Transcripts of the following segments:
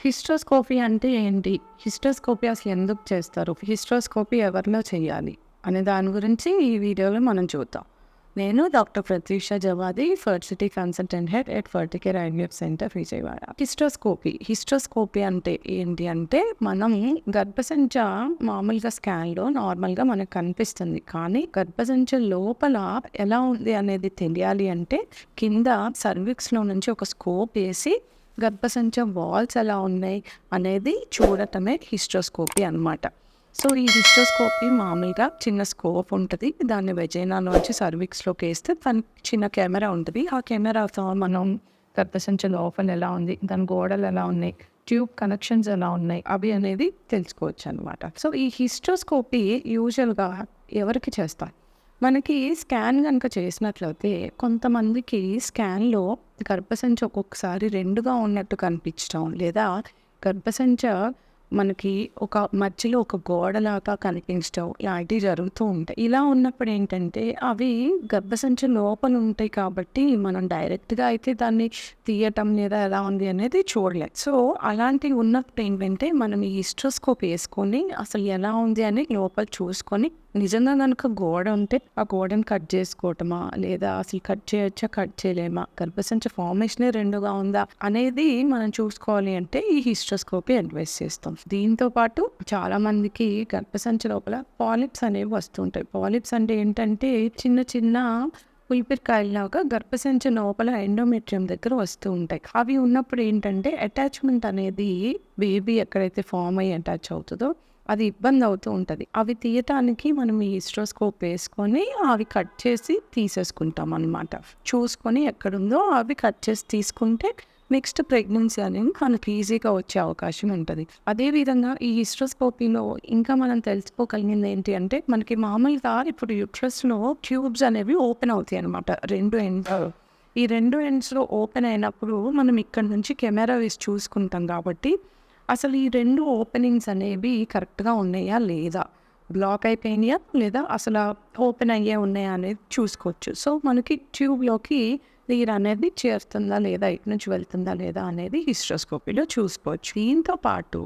Hysteroscopy అంటే ఏంటి? Hysteroscopy అసలు ఎందుకు చేస్తారు? హిస్టోస్కోపీ ఎవరిలో చేయాలి? అనే దాని గురించి ఈ వీడియోలో మనం చూద్దాం. నేను doctor Prathyusha Javadi, fertility consultant head at Fertycare IVF centre, Vijayawada. Hysteroscopy అంటే ఏంటి అంటే, మనం గర్భసంచ మామూలుగా స్కాన్లో నార్మల్గా మనకు కనిపిస్తుంది. కానీ గర్భసంచ లోపల ఎలా ఉంది అనేది తెలియాలి అంటే, కింద సర్విక్స్లో నుంచి ఒక స్కోప్ వేసి గర్భసంచ వాల్స్ ఎలా ఉన్నాయి అనేది చూడటమే హిస్టోస్కోపీ అనమాట. సో ఈ హిస్టోస్కోపీ మామూలుగా చిన్న స్కోప్ ఉంటుంది, దాన్ని వెజైనాలోంచి సర్విక్స్లోకి వేస్తే దానికి చిన్న కెమెరా ఉంటుంది. ఆ కెమెరాతో మనం గర్భసంచ లోపల ఎలా ఉంది, దాని గోడలు ఎలా ఉన్నాయి, ట్యూబ్ కనెక్షన్స్ ఎలా ఉన్నాయి, అవి అనేది తెలుసుకోవచ్చు అనమాట. సో ఈ హిస్టోస్కోపీ యూజువల్గా ఎవరికి చేస్తారు? మనకి స్కాన్ కనుక చేసినట్లయితే కొంతమందికి స్కాన్లో గర్భసంచ ఒక్కొక్కసారి రెండుగా ఉన్నట్టు కనిపించడం, లేదా గర్భసంచ మనకి ఒక మధ్యలో ఒక గోడలాగా కనిపించడం ఇలాంటివి జరుగుతూ ఉంటాయి. ఇలా ఉన్నప్పుడు ఏంటంటే అవి గర్భసంచ లోపల ఉంటాయి కాబట్టి మనం డైరెక్ట్గా అయితే దాన్ని తీయటం లేదా ఎలా ఉంది అనేది చూడలేదు. సో అలాంటివి ఉన్నప్పుడు ఏంటంటే మనం ఈ హిస్టోస్కోప్ వేసుకొని అసలు ఎలా ఉంది అని లోపల చూసుకొని, నిజంగా కనుక గోడ ఉంటే ఆ గోడను కట్ చేసుకోవటమా, లేదా అసలు కట్ చేయొచ్చా, కట్ చేయలేమా, గర్భసంచ ఫార్మేషనే రెండుగా ఉందా అనేది మనం చూసుకోవాలి అంటే ఈ హిస్టోస్కోపీ అడ్వైస్ చేస్తాం. దీంతో పాటు చాలా మందికి గర్భసంచ లోపల పాలిప్స్ అనేవి వస్తుంటాయి. పాలిప్స్ అంటే ఏంటంటే చిన్న చిన్న పులిపిరికాయలాగా గర్భసంచ లోపల ఎండోమెట్రియం దగ్గర వస్తూ ఉంటాయి. అవి ఉన్నప్పుడు ఏంటంటే అటాచ్మెంట్ అనేది బేబీ ఎక్కడైతే ఫామ్ అయ్యి అటాచ్ అవుతుందో అది ఇబ్బంది అవుతూ ఉంటుంది. అవి తీయటానికి మనం ఈ హిస్టోస్కోప్ వేసుకొని అవి కట్ చేసి తీసేసుకుంటాం అన్నమాట. చూసుకొని ఎక్కడుందో అవి కట్ చేసి తీసుకుంటే నెక్స్ట్ ప్రెగ్నెన్సీ అనేది మనకి ఈజీగా వచ్చే అవకాశం ఉంటుంది. అదేవిధంగా ఈ హిస్టోస్కోపీలో ఇంకా మనం తెలుసుకోగలిగింది ఏంటి అంటే, మనకి మామూలుగా ఇప్పుడు యూట్రస్లో ట్యూబ్స్ అనేవి ఓపెన్ అవుతాయి అనమాట. ఈ రెండు ఎండ్స్లో ఓపెన్ అయినప్పుడు మనం ఇక్కడ నుంచి కెమెరా వేసి చూసుకుంటాం కాబట్టి అసలు ఈ రెండు ఓపెనింగ్స్ అనేవి కరెక్ట్గా ఉన్నాయా లేదా, బ్లాక్ అయిపోయినాయా లేదా అసలు ఓపెన్ అయ్యే ఉన్నాయా అనేది చూసుకోవచ్చు. సో మనకి ట్యూబ్లోకి నీరు అనేది చేరుతుందా లేదా, ఇటు నుంచి వెళ్తుందా లేదా అనేది హిస్టోస్కోపీలో చూసుకోవచ్చు. దీంతో పాటు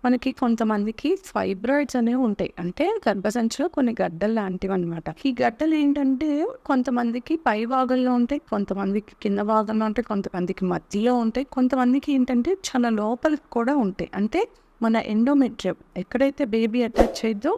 మనకి కొంతమందికి ఫైబ్రాయిడ్స్ అనేవి ఉంటాయి, అంటే గర్భసంచిలో కొన్ని గడ్డలు లాంటివి అనమాట. ఈ గడ్డలు ఏంటంటే కొంతమందికి పై భాగంలో ఉంటాయి, కొంతమందికి కింద భాగంలో ఉంటాయి, కొంతమందికి మధ్యలో ఉంటాయి, కొంతమందికి ఏంటంటే చాలా లోపలికి కూడా ఉంటాయి. అంటే మన ఎండోమెట్రియం ఎక్కడైతే బేబీ అటాచ్ అయ్యిందో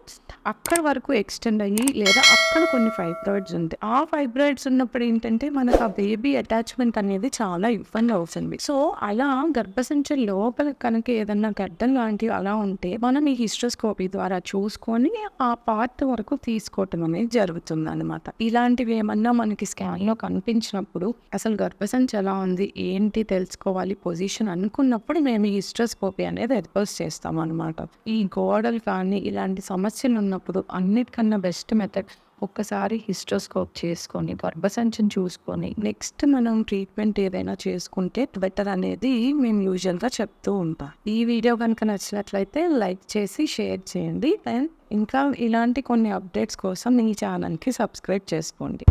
అక్కడ వరకు ఎక్స్టెండ్ అయ్యి, లేదా అక్కడ కొన్ని ఫైబ్రాయిడ్స్ ఉంటాయి. ఆ ఫైబ్రాయిడ్స్ ఉన్నప్పుడు ఏంటంటే మనకు ఆ బేబీ అటాచ్మెంట్ అనేది చాలా ఇబ్బంది అవుతుంది. సో అలా గర్భసంచ లోపల కనుక ఏదన్నా గడ్డలు లాంటివి అలా ఉంటే మనం ఈ హిస్టోస్కోపీ ద్వారా చూసుకొని ఆ పార్ట్ వరకు తీసుకోవటం అనేది జరుగుతుంది అనమాట. ఇలాంటివి ఏమన్నా మనకి స్కాన్లో కనిపించినప్పుడు అసలు గర్భసంచ ఎలా ఉంది ఏంటి తెలుసుకోవాలి పొజిషన్ అనుకున్నప్పుడు మేము ఈ హిస్టోస్కోపీ అనేది అడ్వైస్ చేస్తాం అనమాట. ఈ గోడలు కానీ ఇలాంటి సమస్యలు ఉన్నప్పుడు అన్నిటికన్నా బెస్ట్ మెథడ్ ఒక్కసారి హిస్టోస్కోప్ చేసుకొని గర్భసంచిని చూసుకొని నెక్స్ట్ మనం ట్రీట్మెంట్ ఏదైనా చేసుకుంటే బెటర్ అనేది మేము యూజువల్గా చెప్తూ ఉంటాం. ఈ వీడియో కనుక నచ్చినట్లయితే లైక్ చేసి షేర్ చేయండి. అండ్ ఇంకా ఇలాంటి కొన్ని అప్డేట్స్ కోసం ఈ ఛానల్కి సబ్స్క్రైబ్ చేసుకోండి.